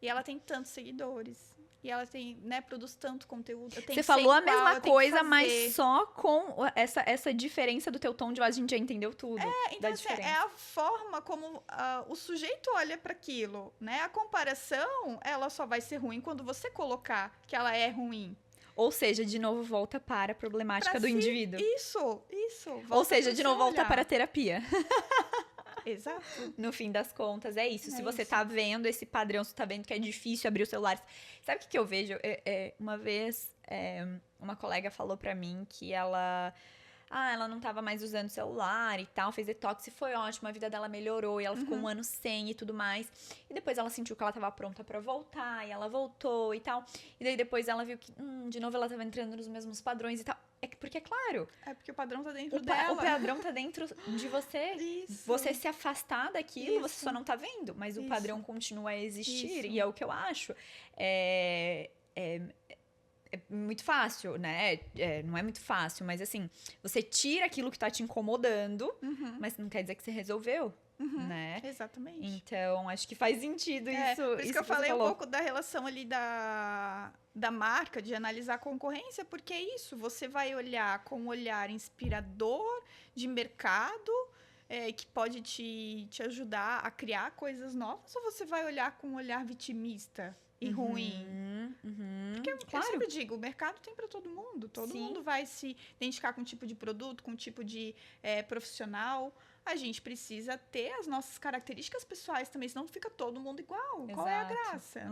C: e ela tem tantos seguidores. E ela tem, né, produz tanto conteúdo.
A: Você falou a mesma coisa, mas só com essa diferença do teu tom de voz, a gente já entendeu tudo.
C: Então assim, é a forma como o sujeito olha para aquilo, né? A comparação, ela só vai ser ruim quando você colocar que ela é ruim.
A: Ou seja, de novo volta para a problemática do indivíduo.
C: Isso.
A: Ou seja, de novo volta para a terapia.
C: Exato.
A: No fim das contas, é isso. Se você tá vendo esse padrão, se tá vendo que é difícil abrir o celular. Sabe o que eu vejo? Uma vez, uma colega falou pra mim que ela não tava mais usando o celular e tal, fez detox e foi ótimo, a vida dela melhorou e ela ficou um ano sem e tudo mais. E depois ela sentiu que ela tava pronta pra voltar e ela voltou e tal. E daí depois ela viu que, de novo, ela tava entrando nos mesmos padrões e tal. Porque, é claro...
C: porque o padrão tá dentro dela.
A: O padrão tá dentro de você.
C: Isso.
A: Você se afastar daquilo, você só não tá vendo. Mas o padrão continua a existir. E é o que eu acho. é muito fácil, né? Não é muito fácil, mas assim, você tira aquilo que tá te incomodando, mas não quer dizer que você resolveu, né?
C: Exatamente.
A: Então, acho que faz sentido isso.
C: Por isso que eu
A: você
C: falei um
A: falou.
C: pouco da relação ali da marca, de analisar a concorrência, porque é isso, você vai olhar com um olhar inspirador de mercado, que pode te ajudar a criar coisas novas, ou você vai olhar com um olhar vitimista e ruim? Porque eu sempre digo, o mercado tem para todo mundo. Todo mundo vai se identificar com um tipo de produto, com um tipo de profissional. A gente precisa ter as nossas características pessoais também, senão fica todo mundo igual.
A: Exato.
C: Qual é a graça?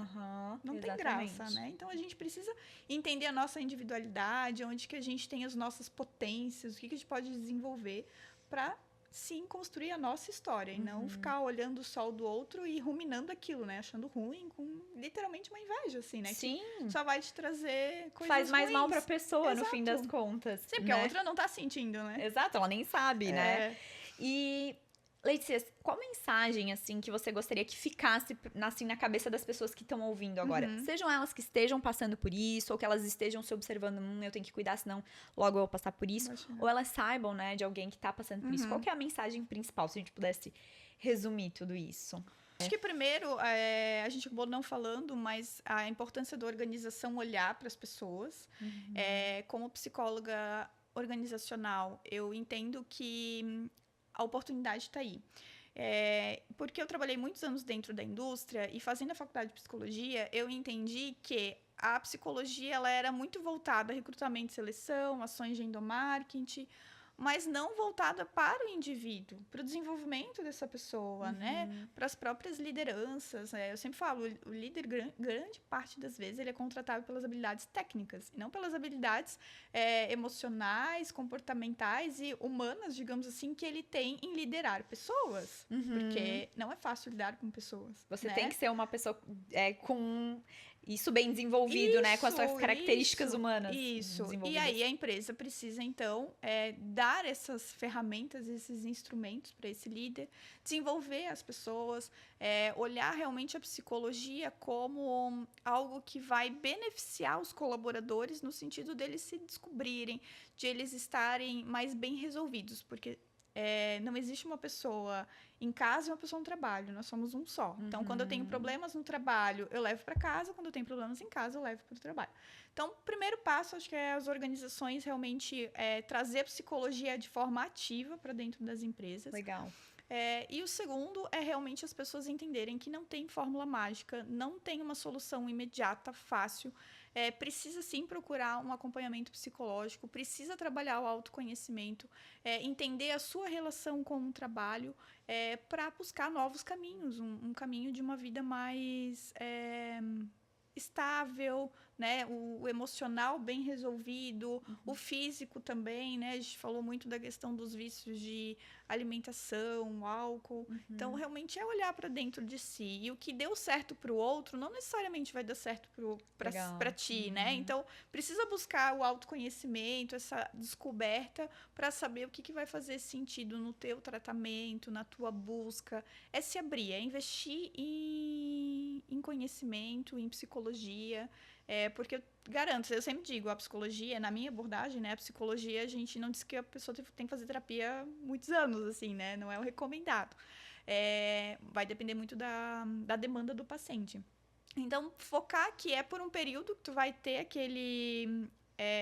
C: Não
A: Exatamente.
C: tem graça, né? Então, a gente precisa entender a nossa individualidade, onde que a gente tem as nossas potências, o que a gente pode desenvolver para sim construir a nossa história e não ficar olhando só o do outro e ruminando aquilo, né? Achando ruim, com literalmente uma inveja, assim, né?
A: Sim.
C: Que só vai te trazer coisas
A: Faz mais
C: ruins.
A: mal pra pessoa, no
C: Exato.
A: fim das contas.
C: Sim, porque a outra não tá sentindo, né?
A: Exato, ela nem sabe, né? E, Letícia, qual mensagem, assim, que você gostaria que ficasse, assim, na cabeça das pessoas que estão ouvindo agora? Sejam elas que estejam passando por isso, ou que elas estejam se observando, eu tenho que cuidar, senão logo eu vou passar por isso. Ou elas saibam, né, de alguém que tá passando por isso. Qual que é a mensagem principal, se a gente pudesse resumir tudo isso?
C: Acho que primeiro, a gente acabou não falando, mas a importância da organização olhar para as pessoas. Como psicóloga organizacional, eu entendo que a oportunidade está aí. Porque eu trabalhei muitos anos dentro da indústria e fazendo a faculdade de psicologia, eu entendi que a psicologia ela era muito voltada a recrutamento e seleção, ações de endomarketing, mas não voltada para o indivíduo, para o desenvolvimento dessa pessoa, né? Para as próprias lideranças. Eu sempre falo, o líder, grande parte das vezes, ele é contratado pelas habilidades técnicas, e não pelas habilidades emocionais, comportamentais e humanas, digamos assim, que ele tem em liderar pessoas. Porque não é fácil lidar com pessoas.
A: Você
C: né?
A: tem que ser uma pessoa com isso bem desenvolvido, né? Com as suas características humanas.
C: Isso. E aí a empresa precisa, então, dar essas ferramentas, esses instrumentos para esse líder, desenvolver as pessoas, olhar realmente a psicologia como algo que vai beneficiar os colaboradores no sentido deles se descobrirem, de eles estarem mais bem resolvidos, porque não existe uma pessoa em casa e uma pessoa no trabalho, nós somos um só. Então, quando eu tenho problemas no trabalho, eu levo para casa, quando eu tenho problemas em casa, eu levo para o trabalho. Então, o primeiro passo, acho que é as organizações realmente trazer a psicologia de forma ativa para dentro das empresas.
A: Legal.
C: E o segundo é realmente as pessoas entenderem que não tem fórmula mágica, não tem uma solução imediata, fácil. Precisa sim procurar um acompanhamento psicológico, precisa trabalhar o autoconhecimento, entender a sua relação com o trabalho, para buscar novos caminhos, um caminho de uma vida mais estável, né? O emocional bem resolvido, o físico também, né? A gente falou muito da questão dos vícios de alimentação, álcool. Então, realmente é olhar para dentro de si. E o que deu certo para o outro não necessariamente vai dar certo para ti, né? Então, precisa buscar o autoconhecimento, essa descoberta para saber o que vai fazer sentido no teu tratamento, na tua busca. É se abrir, é investir em conhecimento, em psicologia. Porque eu garanto, eu sempre digo, a psicologia, na minha abordagem, né? A psicologia, a gente não diz que a pessoa tem que fazer terapia muitos anos, assim, né? Não é o recomendado. Vai depender muito da demanda do paciente. Então, focar que é por um período que tu vai ter aquele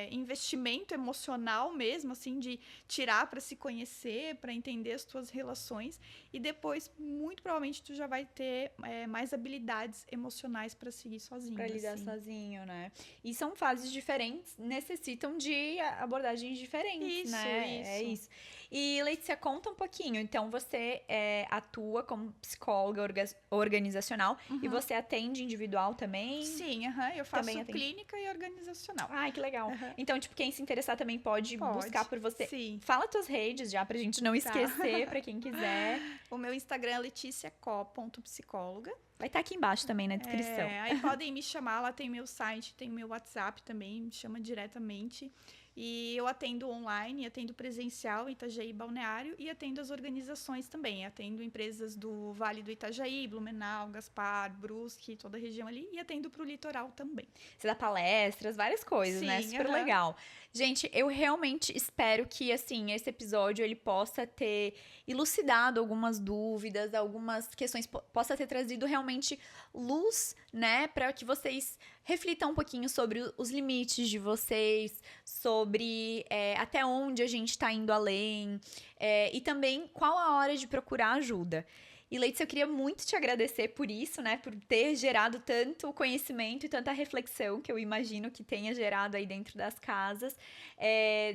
C: investimento emocional mesmo, assim, de tirar para se conhecer, para entender as tuas relações, e depois, muito provavelmente, tu já vai ter mais habilidades emocionais para seguir sozinho.
A: Para lidar sozinho, né? E são fases diferentes, necessitam de abordagens diferentes, né?
C: Isso.
A: É isso. E, Letícia, conta um pouquinho. Então, você atua como psicóloga organizacional e você atende individual também?
C: Sim, eu faço clínica e organizacional.
A: Ai, que legal. Então, tipo, quem se interessar também pode buscar por você.
C: Sim.
A: Fala tuas redes já pra gente não esquecer, pra quem quiser.
C: O meu Instagram é leticiaco.psicóloga.
A: Vai estar aqui embaixo também na descrição.
C: Aí podem me chamar, lá tem meu site, tem meu WhatsApp também, me chama diretamente. E eu atendo online, atendo presencial em Itajaí Balneário e atendo as organizações também. Atendo empresas do Vale do Itajaí, Blumenau, Gaspar, Brusque, toda a região ali. E atendo para o litoral também.
A: Você dá palestras, várias coisas, né?
C: Sim,
A: Super legal. Gente, eu realmente espero que, assim, esse episódio ele possa ter elucidado algumas dúvidas, algumas questões, possa ter trazido realmente luz, né? Para que vocês reflitam um pouquinho sobre os limites de vocês, sobre até onde a gente tá indo além, e também qual a hora de procurar ajuda. E, Letícia, eu queria muito te agradecer por isso, né? Por ter gerado tanto conhecimento e tanta reflexão que eu imagino que tenha gerado aí dentro das casas.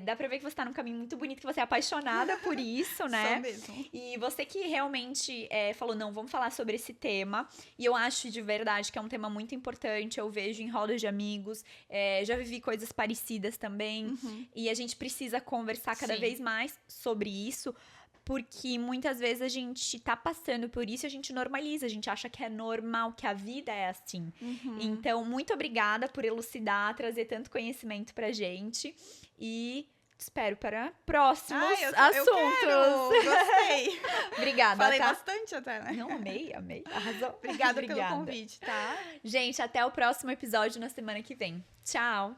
A: Dá pra ver que você tá num caminho muito bonito, que você é apaixonada por isso, né?
C: Sou mesmo.
A: E você que realmente falou, não, vamos falar sobre esse tema. E eu acho de verdade que é um tema muito importante. Eu vejo em rodas de amigos, já vivi coisas parecidas também.
C: Uhum.
A: E a gente precisa conversar cada
C: Sim.
A: vez mais sobre isso. Porque muitas vezes a gente tá passando por isso e a gente normaliza, a gente acha que é normal, que a vida é assim.
C: Uhum.
A: Então, muito obrigada por elucidar, trazer tanto conhecimento pra gente e te espero para próximos assuntos.
C: Eu quero. Gostei.
A: Obrigada,
C: Falei
A: tá?
C: bastante até, né?
A: Não, amei, arrasou.
C: Obrigada pelo convite, tá?
A: Gente, até o próximo episódio na semana que vem. Tchau!